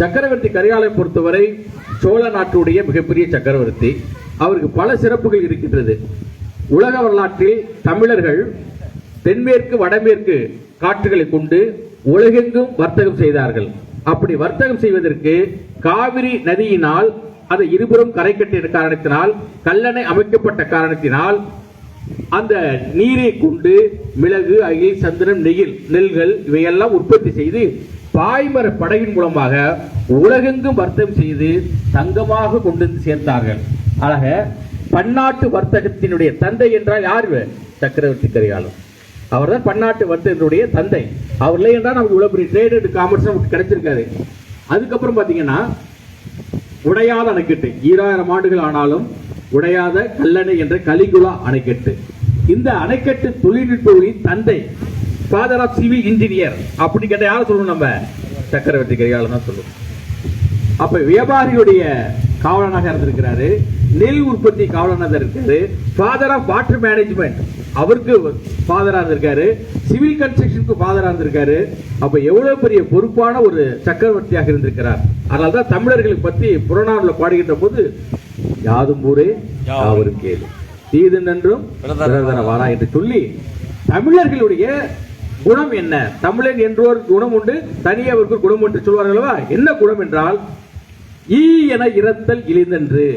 சக்கரவர்த்தி கரிகாலை பொறுத்தவரை சோழ நாட்டுடைய மிகப்பெரிய சக்கரவர்த்தி. அவருக்கு பல சிறப்புகள் இருக்கின்றது. உலக வரலாற்றில் தமிழர்கள் தென்மேற்கு வடமேற்கு காற்றுகளை கொண்டு உலகெங்கும் வர்த்தகம் செய்தார்கள். அப்படி வர்த்தகம் செய்வதற்கு காவிரி நதியினால் அதை இருபுறம் கரை கட்டிய காரணத்தினால், கல்லணை அமைக்கப்பட்ட காரணத்தினால் அந்த நீரை கொண்டு மிளகு, அகில், சந்திரன், நெல்கள் இவையெல்லாம் உற்பத்தி செய்து பாய்மர படகின் மூலமாக உலகெங்கும் வர்த்தகம் செய்து தங்கமாக கொண்டு சேர்த்தார்கள். ஆக பன்னாட்டு வர்த்தகத்தினுடைய தந்தை என்றால் யார்? சக்கரவர்த்தி கரிகாலன். அவர் தான் பன்னாட்டு வர்த்தகத்தினுடைய தந்தை. அவர் இல்லை என்றால் நமக்கு இவ்வளவு பெரிய ட்ரேட் அண்ட் காமர்ஸ் நமக்கு கிடைச்சிருக்காது. அதுக்கப்புறம் பாத்தீங்கன்னா உடையாத அணைக்கட்டு, 2000 ஆண்டுகள் ஆனாலும் உடையாத கல்லணை என்ற கலிகுலா அணைக்கட்டு. இந்த அணைக்கட்டு தொழில்நுட்பங்களின் தந்தை, ஃபாதர் ஆஃப் சிவில் இன்ஜினியர் அப்படி கேட்ட யாரும் சொல்லணும்? நம்ம சக்கரவர்த்தி கரிகாலன் தான் சொல்லுவோம். அப்ப வியாபாரியுடைய காவலனாக இருந்திருக்கிறாரு, நெல் உற்பத்தி காவலனாக இருக்காரு, ஃபாதர் ஆஃப் வாட்டர் மேனேஜ்மெண்ட் அவருக்கு ஃபாதரா இருந்திருக்காரு, சிவில் கன்ஸ்ட்ரக்ஷனுக்கு ஃபாதரா இருந்திருக்காரு. அப்ப எவ்வளவு பெரிய பொறுப்பான ஒரு சக்கரவர்த்தியாக இருந்திருக்கிறார். அதனால்தான் தமிழர்களுக்கு பத்தி புறநானூறுல பாடுகின்ற போது யாதும் ஊரே யாவரும் கேளு, தீது நன்றும் வாரா என்று சொல்லி தமிழர்களுடைய குணம் என்ன, தமிழன் என்றோர் குணம் உண்டு, தனியவருக்கு குணம் என்று சொல்வார்களா? என்ன குணம் என்றால், ஈ என இறத்தல் இழிந்தன்று,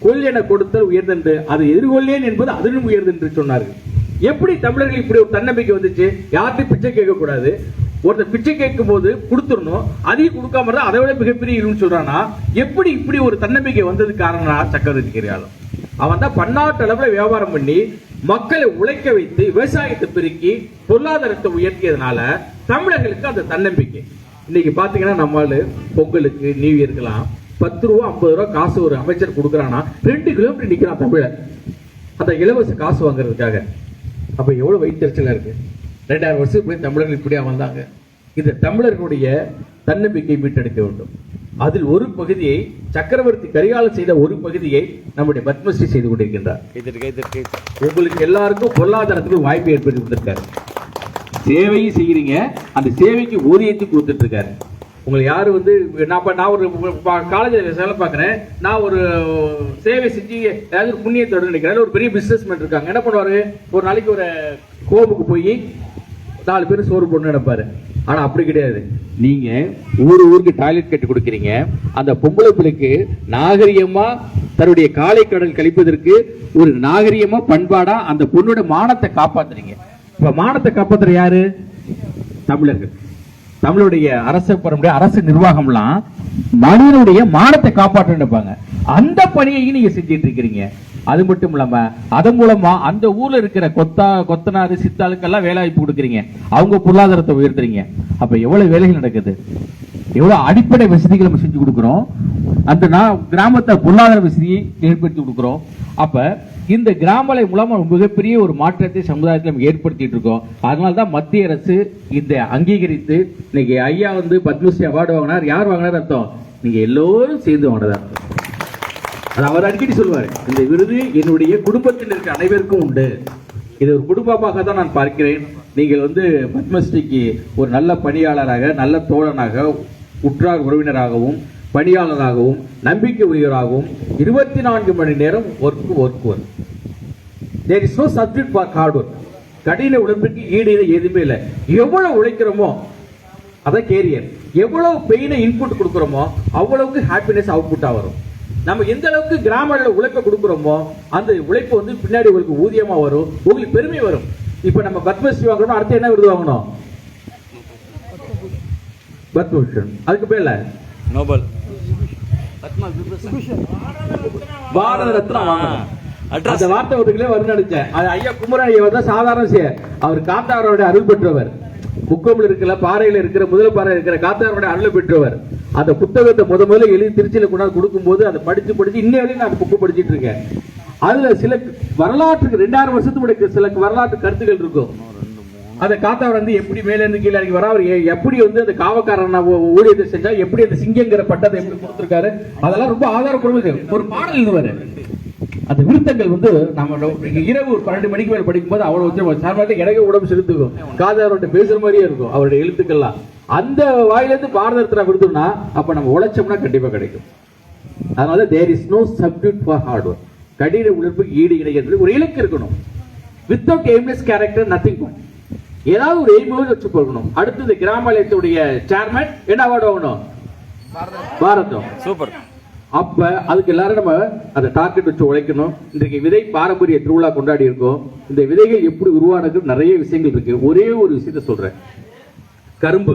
கொல் என கொடுத்தல் உயர்ந்தன்று, அது எதிர்கொள்ளேன் என்பது அதிலும் உயர்ந்தென்று சொன்னார்கள். எப்படி தமிழர்கள் இப்படி ஒரு தன்னம்பிக்கை வந்துச்சு? யார்கிட்ட பிச்சை கேட்க கூடாது, ஒருத்தர் பிச்சை கேட்கும் போது கொடுத்துடணும், அதையும் கொடுக்காம இருந்தா அதை விட மிகப்பெரிய இருன்னு சொல்றானா? எப்படி இப்படி ஒரு தன்னம்பிக்கை வந்தது காரணம் சக்கரவர்த்தி கரிகாலன். அவன் தான் பன்னாட்டு அளவில் வியாபாரம் பண்ணி மக்களை உழைக்க வைத்து விவசாயத்தை பெருக்கி பொருளாதாரத்தை உயர்த்தியதுனால தமிழர்களுக்கு அந்த தன்னம்பிக்கை. இன்னைக்கு பாத்தீங்கன்னா நம்மளு பொங்கலுக்கு நியூ இயர்க்கெல்லாம் 10 ரூபா 50 ரூபா காசு ஒரு அமைச்சர் கொடுக்கறானா 2 கிலோமீட்டர் நிக்கிறான் தமிழர் அந்த இலவச காசு வாங்குறதுக்காக. அப்ப எவ்வளவு வயிற்றுச்சலா இருக்கு. 2000 வருஷத்துக்கு தமிழர்கள் இப்படியா வந்தாங்க. இந்த தமிழர்களுடைய தன்னம்பிக்கை மீட்டெடுக்க வேண்டும். அதில் ஒரு பகுதியை சக்கரவர்த்தி கரிகாலன் செய்த ஒரு பகுதியை நம்முடைய பத்மஸ்ரீ செய்து கொண்டிருக்கின்றார். உங்களுக்கு எல்லாருக்கும் பொருளாதாரத்துக்கு வாய்ப்பு ஏற்படுத்தி கொடுத்திருக்காரு. சேவையும் செய்கிறீங்க, அந்த சேவைக்கு ஊதியத்தையும் கொடுத்துட்டு இருக்காரு. உங்களை யாரு வந்து நான் ஒரு காலேஜில் வேலை பார்க்குறேன், நான் ஒரு சேவை செஞ்சு ஏதாவது ஒரு புண்ணியத்தோடு நினைக்கிறேன். ஒரு பெரிய பிசினஸ் மேன் இருக்காங்க, என்ன பண்ணுவாரு, ஒரு நாளைக்கு ஒரு கோபுக்கு போய் 4 பேர் சோறு போட்டு நினைப்பாரு. ஆனா அப்படி கிடையாது. நீங்க ஊருக்கு டாய்லெட் கட்டி கொடுக்கறீங்க, அந்த பொம்பளை பிள்ளைக்கு நாகரிகமா தன்னுடைய காலை கடல் கழிப்பதற்கு ஒரு நாகரிகமா பண்பாடா அந்த பொண்ணோட மானத்தை காப்பாத்துறீங்க. இப்ப மானத்தை காப்பாத்துற யாரு? தமிழர்கள். தமிழுடைய அரசு நிர்வாகம்லாம் மனிதனுடைய மானத்தை காப்பாற்ற நினைப்பாங்க. அந்த பணியையும் நீங்க செஞ்சிட்டு இருக்கிறீங்க. அது மட்டும் இல்லாம அதன் மூலமா அந்த ஊர்ல இருக்கிற கொத்தனாரு சித்தாளுக்கெல்லாம் வேலை வாய்ப்பு கொடுக்குறீங்க, அவங்க பொருளாதாரத்தை உயர்த்துறீங்க. அப்ப எவ்வளவு வேலைகள் நடக்குது, எவ்வளவு அடிப்படை வசதிகள் நம்ம செஞ்சு கொடுக்கிறோம், அந்த கிராமத்தை பொருளாதார வசதியை ஏற்படுத்தி கொடுக்கிறோம். அப்ப இந்த கிராமலை மூலமா மிகப்பெரிய ஒரு மாற்றத்தை சமுதாயத்தில் நம்ம ஏற்படுத்திட்டு இருக்கோம். அதனால்தான் மத்திய அரசு இந்த அங்கீகரித்து இன்னைக்கு ஐயா வந்து பத்மஸ்ரீ அவார்டு வாங்கினார். யார் வாங்கினார் அர்த்தம்? நீங்க எல்லோரும் சேர்ந்து வாங்கினதா. அவர் அடிக்கடி சொல்லுவார், இந்த விருது என்னுடைய குடும்பத்தில் இருக்கிற அனைவருக்கும் உண்டு. இது ஒரு குடும்பமாக தான் நான் பார்க்கிறேன். நீங்கள் வந்து பத்மஸ்ரீக்கு ஒரு நல்ல பணியாளராக, நல்ல தோழனாக, உற்றார் உறவினராகவும், பணியாளராகவும், நம்பிக்கை உரியவராகவும் 24 மணி நேரம் work. There is no substitute for hard work. கடின உழைப்புக்கு ஈடு எதுவுமே இல்லை. எவ்வளவு உழைக்கிறோமோ அதான் கேரியர். எவ்வளவு பெயினை இன்புட் கொடுக்கிறோமோ அவ்வளவுக்கு ஹாப்பினஸ் அவுட்புட்டா வரும். நம்ம எந்த அளவுக்கு கிராமங்களில் உழைப்ப கொடுக்கிறோமோ அந்த உழைப்பு வந்து பின்னாடி உங்களுக்கு ஊதியமா வரும், உங்களுக்கு பெருமை வரும். இப்ப நம்ம பத்மஸ்ரீ வாங்கணும், அடுத்து என்ன விருது வாங்கணும்? பத்மபூஷன். அதுக்கு பேர்ல நோபல், பாரத ரத்னா வாங்கணும். அந்த வார்த்தை ஒருங்களே வரும்னு நினைச்சேன். அது ஐயா குமரன் ஐயா தான் சாதாரண அவர் காந்தாரோட அருள் பெற்றவர். முக்கோமில் இருக்கிற பாறையில இருக்கிற முதல் பாறை இருக்கிற காத்தாரோட அருள் பெற்றவர். அந்த புத்தகத்தை முதல்ல எழுதி திருச்சியில கொண்டாந்து கொடுக்கும் போது அதை படிச்சு இன்னும் நான் அந்த புக்கு படிச்சுட்டு இருக்கேன். அதுல சில வரலாற்றுக்கு 2000 வருஷத்துக்கு சில வரலாற்று கருத்துக்கள் இருக்கும். அந்த காத்தாவர் வந்து எப்படி மேல இருந்து கீழே இறங்கி வர, அவர் எப்படி வந்து அந்த காவக்காரன் ஊழியத்தை செஞ்சா, எப்படி அந்த சிங்கங்கிற பட்டத்தை எப்படி கொடுத்திருக்காரு, அதெல்லாம் ரொம்ப ஆதாரப்பூர்வம். ஒரு பாடல் எழுதுவாரு. அந்த விருத்தங்கள் வந்து நம்ம இரவு ஒரு 12 மணிக்கு மேல படிக்கும் போது அவ்வளவு எனக்கு உடம்பு செலுத்துக்கும். காதாரோட பேசுற மாதிரியே இருக்கும் அவருடைய எழுத்துக்கள்லாம். அந்த வாயிலிருந்து பாரத ரத்னா விருதுனா அப்ப நம்ம உழைச்சோம்னா கண்டிப்பா கிடைக்கும். அதனால there is no substitute for hard work. கடின உழைப்புக்கு ஈடு கிடைக்கிறது ஒரு இலக்கு இருக்கணும். Without aimless character nothing but. ஏதாவது ஒரு எய்மோடு வச்சு போகணும். அடுத்து இந்த கிராமலயத்துடைய சேர்மன் என்ன அவார்டு வாங்கணும்? பாரதம். சூப்பர். அப்ப அதுக்கு எல்லாரும் நம்ம அந்த டார்கெட் வச்சு உழைக்கணும். இன்றைக்கு விதை பாரம்பரிய திருவிழா கொண்டாடி இருக்கோம். இந்த விதைகள் எப்படி உருவானது நிறைய விஷயங்கள் இருக்கு. ஒரே ஒரு விஷயத்த சொல்றேன். கரும்பு,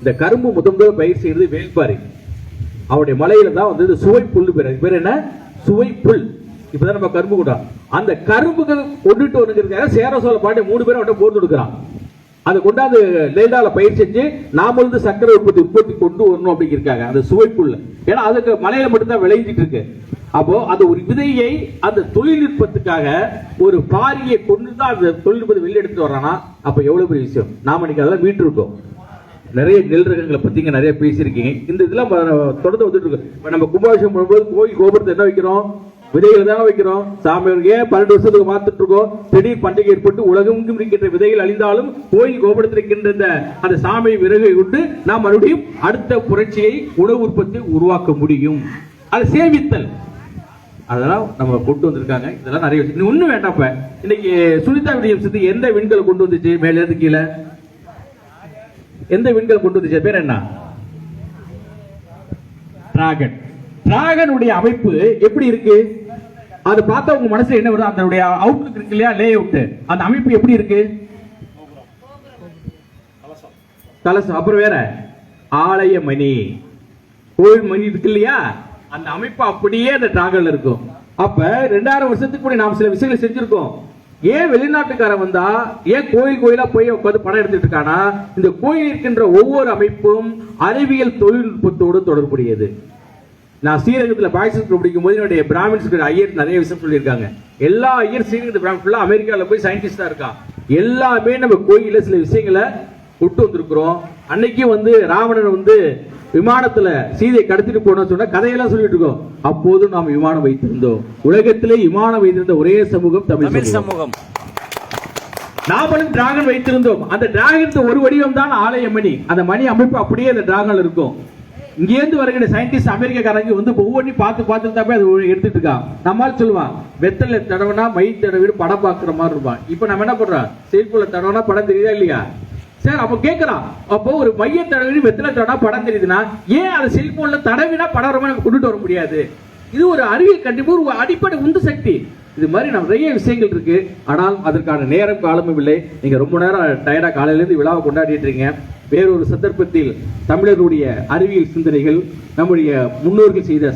இந்த கரும்பு முதல் பயிர் செய்யறது வேள்பாரி. அவருடைய மலையில தான் வந்து சுவை புல் பேர் என்ன? சுவை புல். இப்பதான் நம்ம கரும்பு கூட அந்த கரும்புகள் கொண்டுட்டு வந்துருக்காங்க. சேர சோழ பாண்டி 3 பேரும் அவட்ட போர்ந்து கொடுக்குறான். அதை கொண்டாந்து லேடால பயிர் செஞ்சு நாம வந்து சக்கரை உற்பத்தி கொண்டு வரணும் அப்படிங்கிறாங்க. அந்த சுவைப்புள்ள, ஏன்னா அதுக்கு மலையில மட்டும்தான் விளைஞ்சிட்டு இருக்கு. அப்போ அந்த ஒரு விதையை அந்த தொழில்நுட்பத்துக்காக ஒரு பாரியை கொண்டுதான் அந்த தொழில்நுட்பத்தை வெளியே எடுத்துட்டு வர்றானா, அப்ப எவ்வளவு பெரிய விஷயம். நாம இன்னைக்கு அதெல்லாம் மீட்டு இருக்கோம். நிறைய நெல் ரகங்களை பத்தி நிறைய பேசியிருக்கீங்க. இந்த இதெல்லாம் தொடர்ந்து வந்துட்டு இருக்கு. நம்ம கும்பாபிஷேகம் பண்ணும்போது கோயில் கோபுரத்தை என்ன வைக்கிறோம்? விதைகள் தான் வைக்கிறோம். சாமி 12 வருஷத்துக்கு மாத்திட்டு இருக்கோம். திடீர் பண்டிகை ஏற்பட்டு உலகெங்கும் இருக்கின்ற விதைகள் அழிந்தாலும் கோயில் கோபுரத்தில் இருக்கின்ற அந்த சாமி விறகை விட்டு நாம் மறுபடியும் அடுத்த புரட்சியை உணவு உற்பத்தி உருவாக்க முடியும். அது சேமித்தல், அதெல்லாம் நம்ம கொண்டு வந்திருக்காங்க. இதெல்லாம் நிறைய விஷயம் ஒண்ணு வேண்டாம். இன்னைக்கு சுனிதா வில்லியம்ஸ் எந்த விண்களை கொண்டு வந்துச்சு? மேல இருந்து கீழே எந்த விண்கள் கொண்டு வந்துச்சு? பேர் என்ன? டிராகன். டிராகனுடைய அமைப்பு எப்படி இருக்கு? அது பார்த்தா உங்க மனசுல என்ன வருது? அதனுடைய அவுட்லுக் இருக்கு இல்லையா, லே அவுட், அந்த அமைப்பு எப்படி இருக்கு? கலசம். அப்புறம் வேற ஆலய மணி, கோயில் மணி இருக்கு இல்லையா, அந்த அமைப்பு அப்படியே அந்த டிராகன்ல இருக்கும். அப்ப 2000 வருஷத்துக்கு கூட நாம் சில விஷயங்களை செஞ்சிருக்கோம். ஏன் வெளிநாட்டுக்காரன் வந்தா ஏன் கோயில் கோயிலா போய் உட்காந்து படம் எடுத்துட்டு இருக்கானா? இந்த கோயில் இருக்கின்ற ஒவ்வொரு அமைப்பும் அறிவியல் தொழில்நுட்பத்தோடு தொடர்புடையது. நான் ஸ்ரீரங்கத்தில் பாய்ஸ் படிக்கும் போது என்னுடைய பிராமின்ஸ் ஐயர் நிறைய விஷயம் சொல்லியிருக்காங்க. எல்லா ஐயர் ஸ்ரீரங்கத்தில் பிராமின் ஃபுல்லா அமெரிக்காவில் போய் சயின்டிஸ்டா இருக்கான். எல்லாமே நம்ம கோயில சில விஷயங்களை விட்டு வந்திருக்கிறோம். அன்னைக்கு வந்து ராவணன் வந்து விமானத்துல சீதையை கடத்திட்டு போனோம்னு சொன்னா கதையெல்லாம் சொல்லிட்டு இருக்கோம். அப்போது நாம் விமானம் வைத்திருந்தோம். உலகத்திலே விமானம் வைத்திருந்த ஒரே சமூகம் தமிழ் சமூகம். நாமளும் டிராகன் வைத்திருந்தோம். அந்த டிராகன் ஒரு வடிவம் தான் ஆலய மணி. அந்த மணி அமைப்பு அப்படியே அந்த டிராகன் இருக்கும். இங்கேருந்து வருகிற சயின்டிஸ்ட் அமெரிக்காக்காரங்க வந்து ஒவ்வொன்றையும் பார்த்து தான் அது எடுத்துட்டு இருக்கான். நம்மால் சொல்லுவான், வெத்தலை தடவைனா மை தடவை படம் பார்க்குற மாதிரி இருப்பான். இப்ப நம்ம என்ன பண்றோம்? செல்போன்ல தடவைனா படம் தெரியுதா இல்லையா? சார் அப்ப கேட்கறான், அப்போ ஒரு மைய தடவை வெத்தலை தடவை படம் தெரியுதுன்னா ஏன் அதை செல்போன்ல தடவினா படம் ரொம்ப கொண்டுட்டு வர முடியாது? இது ஒரு அறிவியல் கண்டிப்பா ஒரு அடிப்படை உந்து சக்தி. இது மாதிரி நிறைய விஷயங்கள் இருக்கு. ஆனால் அதற்கான நேரம் காலமும் இல்லை. நீங்க ரொம்ப நேரம் டயர்டா காலையில இருந்து விழாவை கொண்டாடிட்டு இருக்கீங்க. வேறொரு சந்தர்ப்பத்தில் தமிழர்களுடைய அறிவியல் சிந்தனைகள், நம்முடைய முன்னோர்கள் செய்த